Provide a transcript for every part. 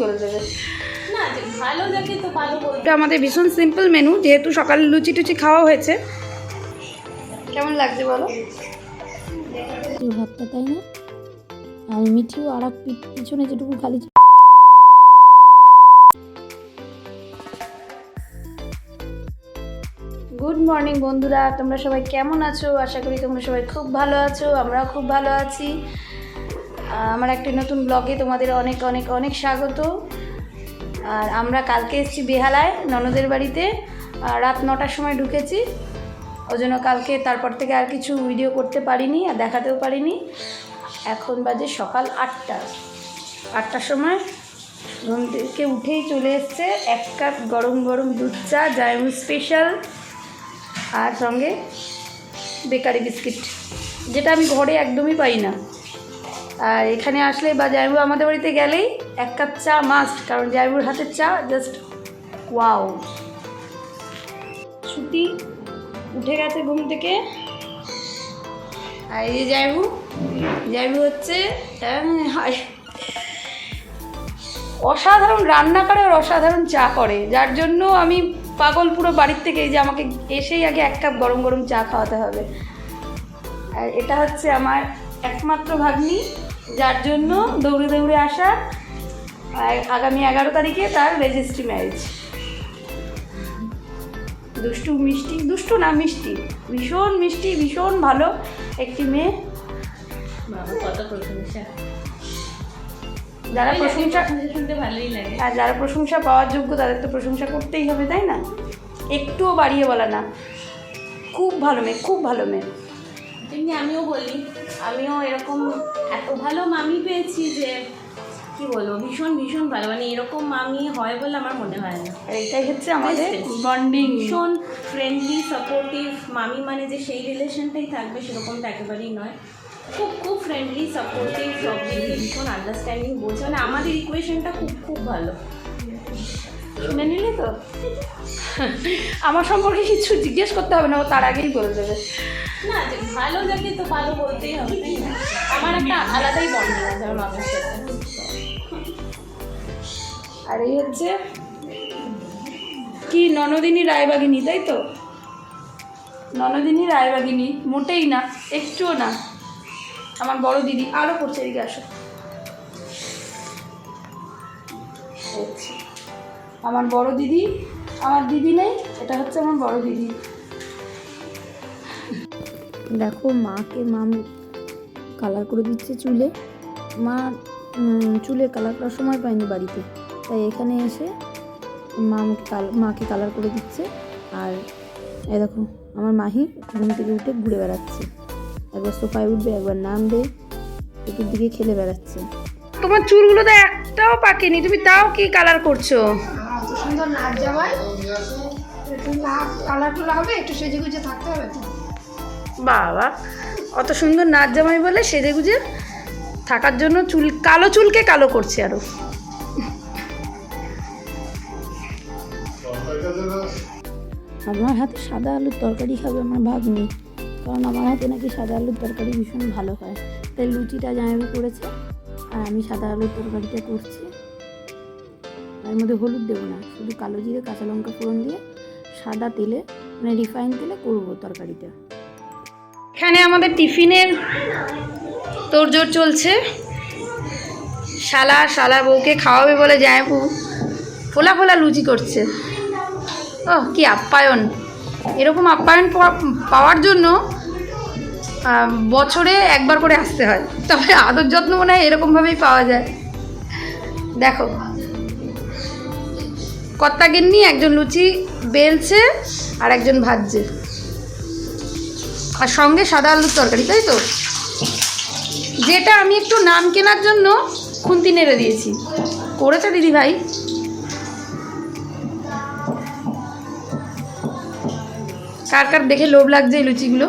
করে দেবে। না ভালো লাগে তো ভালো করে। এটা আমাদের ভীষণ সিম্পল মেনু, যেহেতু সকালে লুচি টুচি খাওয়া হয়েছে। কেমন লাগছে বলো? ভাতটা তাই না, আর মিঠিও আর এক পিছনে যেটুকু খালি। গুড মর্নিং বন্ধুরা, তোমরা সবাই কেমন আছো? আশা করি তোমরা সবাই খুব ভালো আছো, আমরাও খুব ভালো আছি। আমার একটি নতুন ব্লগে তোমাদের অনেক অনেক অনেক স্বাগত। আর আমরা কালকে এসেছি বেহালায় ননদের বাড়িতে, রাত 9টার সময় ঢুকেছি। ওই জন্য কালকে তারপর থেকে আর কিছু ভিডিও করতে পারিনি আর দেখাতেও পারিনি। এখন বাজে সকাল 8টার সময় ঘুম থেকে উঠেই চলে এসছে 1 কাপ গরম গরম দুধ চা, জায়মু স্পেশাল, আর সঙ্গে বেকারি বিস্কিট, যেটা আমি ঘরে একদমই পাই না। আর এখানে আসলে বা জায়মু আমাদের বাড়িতে গেলেই 1 কাপ চা মাস্ট, কারণ জায়মুর হাতের চা জাস্ট ওয়াও। ছুটি উঠে গেছে ঘুম থেকে। আর এই যে জায়মু হচ্ছে অসাধারণ রান্না করে আর অসাধারণ চা করে, যার জন্য আমি পাগল পুরো বাড়ির থেকে, যে আমাকে এসেই আগে 1 কাপ গরম গরম চা খাওয়াতে হবে। আর এটা হচ্ছে আমার একমাত্র ভাগ্নি, যার জন্য দৌড়ে দৌড়ে আসা। আগামী 11 তারিখে তার রেজিস্ট্রি ম্যারেজ। দুষ্টু মিষ্টি, দুষ্টু না মিষ্টি, ভীষণ মিষ্টি, ভীষণ ভালো একটি মেয়ে। কত প্রশংসা, যারা প্রশংসা শুনতে ভালোই লাগে। আর যারা প্রশংসা পাওয়ার যোগ্য তাদের তো প্রশংসা করতেই হবে, তাই না? একটুও বাড়িয়ে বলা না, খুব ভালো মেয়ে, খুব ভালো মেয়ে। তেমনি আমিও বলি, আমিও এরকম এত ভালো মামি পেয়েছি যে কি বলবো, ভীষণ ভীষণ ভালো। মানে এরকম মামি হয় বলে আমার মনে হয় না। আর এটাই হচ্ছে আমাদের বন্ডিং। ভীষণ ফ্রেন্ডলি সাপোর্টিভ মামি, মানে যে সেই রিলেশনটাই থাকবে সেরকমটা একেবারেই নয়। খুব খুব ফ্রেন্ডলি সাপোর্টিভ, সব দিকে ভীষণ আন্ডারস্ট্যান্ডিং, বলছে মানে আমাদের ইকুয়েশনটা খুব খুব ভালো। শুনে নিলি তো? আমার সম্পর্কে কিছু জিজ্ঞেস করতে হবে না, ও তার আগেই বলে দেবে। না যে ভালো লাগে তো ভালো বলতেই হবে, তাই না? আমার একটা আলাদাই বন্ডিং আছে আমার মামির সাথে। আর এই হচ্ছে কি ননদিনী রায়বাগিনী, তাই তো? ননদিনী রায়বাগিনী মোটেই না, একটুও না। আমার বড় দিদি আরও করছে, এদিকে আসো। আমার বড় দিদি, আমার দিদি নেই, এটা হচ্ছে আমার বড় দিদি। দেখো মাকে মাম কালার করে দিচ্ছে চুলে। মা চুলে কালার করার সময় পায়নি বাড়িতে, তাই এখানে এসে মাকে কালার করে দিচ্ছে। আর এই দেখো আমার মাহি ঘুম থেকে উঠে ঘুরে বেড়াচ্ছে, একবার সোফায় উঠবে, একবার নামবে, চতুর্দিকে খেলে বেড়াচ্ছে। তোমার চুলগুলো তো একটাও পাকেনি, তুমি তাও কি কালার করছো? এত সুন্দর নাচ জামাই, একটু নাচ কালারফুল হবে, একটু সেজে গুজে থাকতে হবে তো। বাবা, অত সুন্দর নাচ জামাই বলে সেজে গুজে থাকার জন্য কালো চুলকে কালো করছে আরো। আমার হাতে সাদা আলুর তরকারি খাবে আমার ভাগ্নি, কারণ আমার হাতে নাকি সাদা আলুর তরকারি ভীষণ ভালো হয়। তাই লুচিটা জামাইবু করেছে আর আমি সাদা আলুর তরকারিটা করছি। এর মধ্যে হলুদ দেবো না, শুধু কালো জিরে কাঁচা লঙ্কা ফোড়ন দিয়ে সাদা তেলে, মানে রিফাইন তেলে করবো তরকারিটা। এখানে আমাদের টিফিনের তোড়জোড় চলছে। শালা বউকে খাওয়াবে বলে জামাইবু ফোলা ফোলা লুচি করছে। ও কি আপ্যায়ন! এরকম আপ্যায়ন পাওয়ার জন্য বছরে একবার করে আসতে হয়, তবে আদর যত্ন মনে হয় এরকমভাবেই পাওয়া যায়। দেখো কর্তা গিন্নি, একজন লুচি বেলছে আর একজন ভাজছে, আর সঙ্গে সাদা আলুর তরকারি, তাই তো? যেটা আমি একটু নাম কেনার জন্য খুন্তি নেড়ে দিয়েছি। করেছে দিদি ভাই। কার কার দেখে লোভ লাগছে এই লুচিগুলো?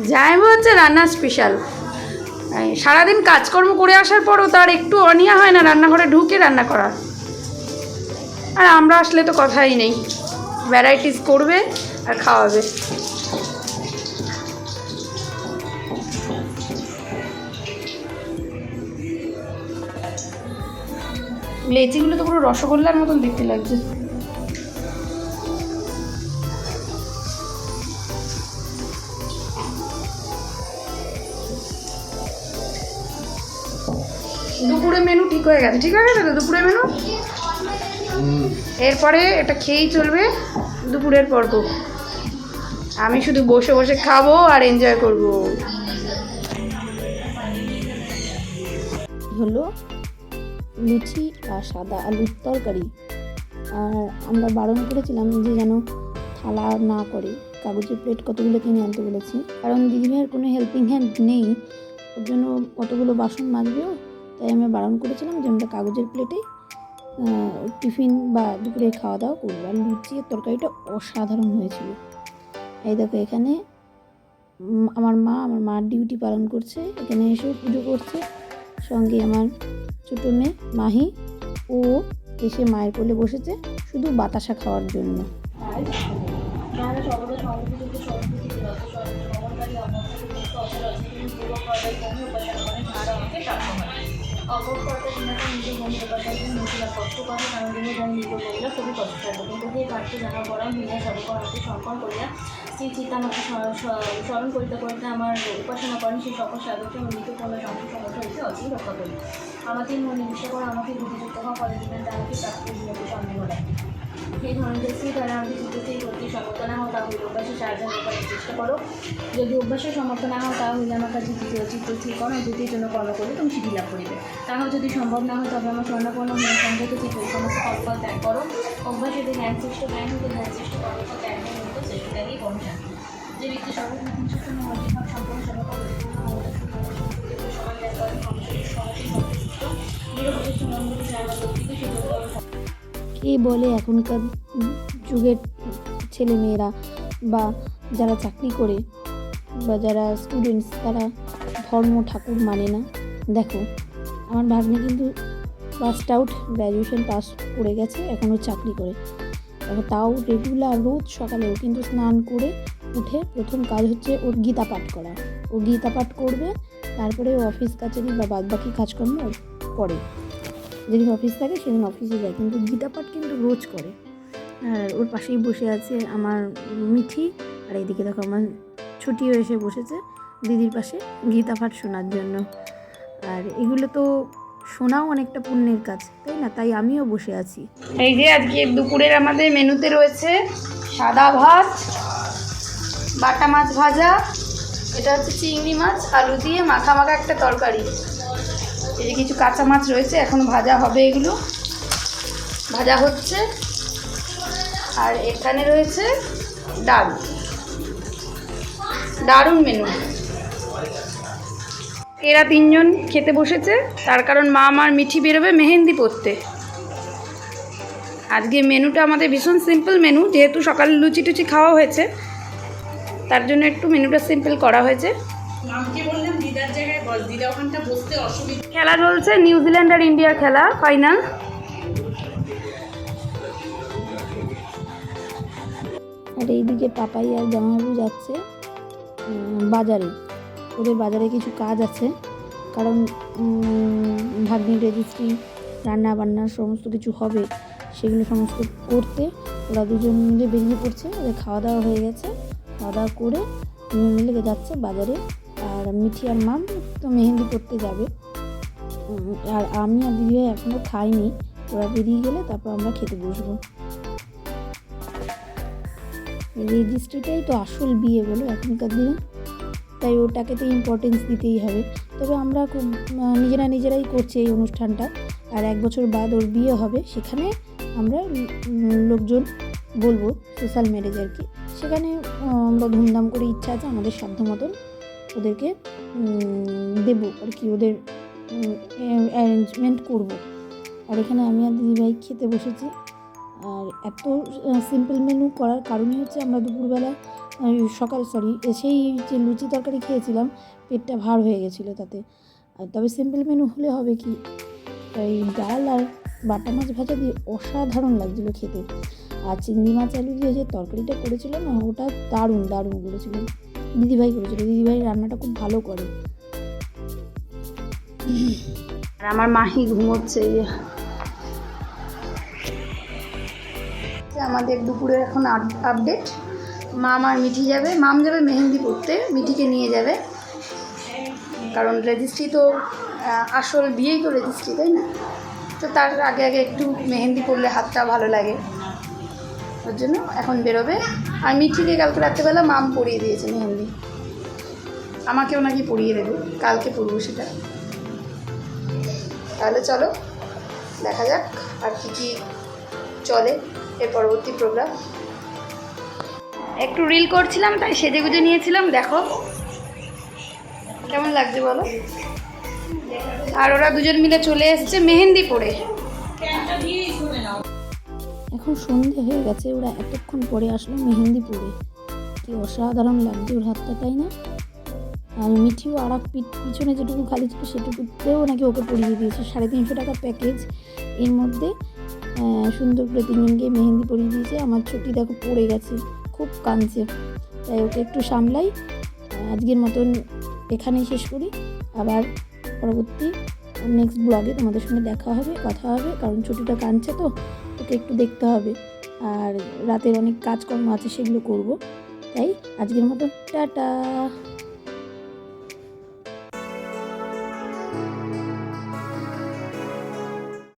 জামাইবু হচ্ছে রান্নার স্পেশাল। সারাদিন কাজকর্ম করে আসার পরও তার একটু অনীহা হয় না রান্নাঘরে ঢুকে রান্না করা। আর আমরা আসলে তো কথাই নেই, ভ্যারাইটিস করবে আর খাওয়াবে। লেচিগুলো তো পুরো রসগোল্লার মতন দেখতে লাগছে। দুপুরে মেনু ঠিক হয়ে গেছে, ঠিক হয়ে গেছে তো দুপুরের মেনু। এরপরে এটা খেয়েই চলবে দুপুরের পর্ব। আমি শুধু বসে বসে খাবো আর এনজয় করব। হলো লুচি আর সাদা আলুর তরকারি। আর আমরা বারণ করেছিলাম যে যেন থালা না করে, কাগজের প্লেট কতগুলো কিনে আনতে বলেছি, কারণ দিদিভাইয়ের কোনো হেল্পিং হ্যান্ড নেই, ওর জন্য কতগুলো বাসন মাজবেও, তাই আমরা বারণ করেছিলাম যে আমরা কাগজের প্লেটেই টিফিন বা দুপুরে খাওয়া দাওয়া করবো। আর লুচি আর তরকারিটা অসাধারণ হয়েছিল। এই দেখো এখানে আমার মার ডিউটি পালন করছে, এখানে এসেও পুজো করছে, সঙ্গে আমার ছোটো মেয়ে মাহি, ও এসে মায়ের কোলে বসেছে শুধু বাতাসা খাওয়ার জন্য। অবকর্তা দিনাটা নিজের মনে উপাচার্য মহিলা কষ্ট করে, কারণ তিনি যাই নিজ মহিলা খুবই কষ্ট করবে, কিন্তু যে কার্য জানা পড়া হইয়া সর্বকর্ণকে সম্পন্ন করিয়া শ্রী চিত্তামাকে স্মরণ করিতে করিতে আমার উপাসনা করেন, সেই সকল সাধককে মৃত্যু কোনো সংখ্যক সমস্যা হইতে অচির রক্ষা করি। আমাকে মনে নিষ্ঠা করে আমাকে বুদ্ধিযুক্ত হওয়া করে দিবেন, তা আমাকে প্রাপ্তি দিতে সন্দেহ নেই। সেই ধরনের স্ত্রী দ্বারা আমাকে চিত্ততেই করতে সমর্থ না হও, তা হইলে অভ্যাসে সাহায্য করার চেষ্টা করো। যদি অভ্যাসে সমর্থ না হও, তা হইলে আমার কাছে দ্বিতীয় চিত্ত স্থির করো, দ্বিতীয় জন্য কর্ম করলে তুমি সিদ্ধি লাভ করিবে। তাহাও যদি সম্ভব না হয়, তবে আমার স্বর্ণপূর্ণ হয়ে সংযত চিত্ত এই সমস্ত ফল ত্যাগ করো। অভ্যাস যদি জ্ঞান সৃষ্ট জ্ঞান হইতে জ্ঞান সৃষ্ট করো, তো ত্যাগ হইতে শ্রেষ্ঠ ত্যাগই পরম শান্তি। যে ব্যক্তি সর্বপ্রথম মর্যাদা সম্পূর্ণ সর্বকাল সমান ত্যাগ করেন, নিরপেক্ষ মন্দির জানা ব্যক্তিকে সে কে বলে এখনকার যুগের ছেলেমেয়েরা বা যারা চাকরি করে বা যারা স্টুডেন্টস, তারা ধর্ম ঠাকুর মানে না। দেখো আমার ভাগ্নে কিন্তু পাস্ট আউট, গ্র্যাজুয়েশন পাস করে গেছে, এখনও চাকরি করে। তাও রেগুলার রোজ সকালেও কিন্তু স্নান করে উঠে প্রথম কাজ হচ্ছে ওর গীতা পাঠ করা। ও গীতা পাঠ করবে, তারপরে অফিস কাছারি বা বাদবাকি কাজকর্ম করে। যেদিন অফিস থাকে সেদিন অফিসে যায়, কিন্তু গীতা পাঠ কিন্তু রোজ করে। আর ওর পাশেই বসে আছে আমার মিঠি, আর এইদিকে দেখো আমার ছুটিও এসে বসেছে দিদির পাশে গীতা পাঠ শোনার জন্য। আর এগুলো তো শোনাও অনেকটা পুণ্যের কাজ, তাই না? তাই আমিও বসে আছি। এই যে আজকে দুপুরের আমাদের মেনুতে রয়েছে সাদা ভাত, বাটা মাছ ভাজা, এটা হচ্ছে চিংড়ি মাছ আলু দিয়ে মাখা মাখা একটা তরকারি, এই যে কিছু কাঁচা মাছ রয়েছে, এখন ভাজা হবে, এগুলো ভাজা হচ্ছে। আর এখানে রয়েছে ডাল, দারুণ মেনু। এরা তিনজন খেতে বসেছে, তার কারণ মা আমার মিঠি বেরোবে মেহেন্দি পরতে। আজকে মেনুটা আমাদের ভীষণ সিম্পল মেনু, যেহেতু সকালে লুচি টুচি খাওয়া হয়েছে, তার জন্য একটু মেনুটা সিম্পল করা হয়েছে। খেলা চলছে, নিউজিল্যান্ড আর ইন্ডিয়ার খেলা, ফাইনাল। আর এইদিকে পাপাই আর জামাইবাবু যাচ্ছে বাজারে, ওদের বাজারে কিছু কাজ আছে, কারণ ভাগ্নির রেজিস্ট্রি, রান্না বান্না সমস্ত কিছু হবে, সেগুলো সমস্ত করতে ওরা দুজন মিলে বেরিয়ে পড়ছে। ওদের খাওয়া দাওয়া হয়ে গেছে, খাওয়া দাওয়া করে মিলে যাচ্ছে বাজারে। আর মিঠি আর মাম তো মেহেন্দি করতে যাবে, আর আমি আর দিদিভাই এখনও খাইনি, ওরা বেরিয়ে গেলে তারপর আমরা খেতে বসবো। রেজিস্ট্রিটাই তো আসল বিয়ে বলো এখনকার দিনে, তাই ওটাকে তো ইম্পর্টেন্স দিতেই হবে। তবে আমরা খুব নিজেরাই করছি এই অনুষ্ঠানটা, আর 1 বছর বাদ ওর বিয়ে হবে, সেখানে আমরা লোকজন বলবো, সোশ্যাল ম্যারেজ আর কি, সেখানে আমরা ধুমধাম করে ইচ্ছা আছে আমাদের সাধ্য মতন ওদেরকে দেবো আর কি, ওদের অ্যারেঞ্জমেন্ট করব। আর এখানে আমি আর দিদিভাই খেতে বসেছি। আর এত সিম্পল মেনু করার কারণই হচ্ছে আমরা দুপুরবেলা সেই যে লুচি তরকারি খেয়েছিলাম, পেটটা ভার হয়ে গেছিলো তাতে। আর তবে সিম্পল মেনু হলে হবে কি, এই ডাল আর বাটা মাছ ভাজা দিয়ে অসাধারণ লাগছিলো খেতে। আর চিংড়ি মাছ আলু দিয়ে যে তরকারিটা করেছিল না, ওটা দারুণ করেছিল, দিদিভাই করেছিল। দিদিভাই রান্নাটা খুব ভালো করে। আর আমার মাহি ঘুমোচ্ছে, আমাদের দুপুরের এখন আপডেট। মাম আর মিঠি যাবে, মাম যাবে মেহেন্দি পরতে, মিঠিকে নিয়ে যাবে, কারণ রেজিস্ট্রি তো আসল বিয়েই তো রেজিস্ট্রি, তাই না? তো তার আগে আগে একটু মেহেন্দি পরলে হাতটা ভালো লাগে, ওর জন্য এখন বেরোবে। আর মিঠিকে কালকে রাত্রেবেলা মাম পরিয়ে দিয়েছে মেহেন্দি, আমাকেও নাকি পরিয়ে দেবে, কালকে পরবো সেটা। তাহলে চলো দেখা যাক আর কি কি চলে এর পরবর্তী প্রোগ্রাম। একটু রিল করছিলাম তাই সেজে গুজে নিয়েছিলাম, দেখো কেমন লাগছে বলো। আর ওরা দুজন মিলে চলে এসছে মেহেন্দি পরে। এখন সন্ধে হয়ে গেছে, ওরা এতক্ষণ পরে আসলো মেহেন্দি পরে, কি অসাধারণ লাগছে ওর হাতটা, তাই না? আর মিঠিও আর এক পিছনে যেটুকু খালি ছিল সেটুকুতেও নাকি ওকে পরিয়ে দিয়েছে। 350 টাকা প্যাকেজ, এর মধ্যে সুন্দর করে তিনজনকে মেহেন্দি পরিয়ে দিয়েছে। আমার ছুটি দেখো পড়ে গেছে, খুব কাঁদছে, তাই ওকে একটু সামলাই। আজকের মতন এখানেই শেষ করি, আবার পরবর্তী নেক্সট ব্লগে তোমাদের সঙ্গে দেখা হবে, কথা হবে, কারণ ছুটিটা কাঁদছে তো ওকে একটু দেখতে হবে, আর রাতের অনেক কাজকর্ম আছে সেগুলো করব। তাই আজকের মতো টাটা।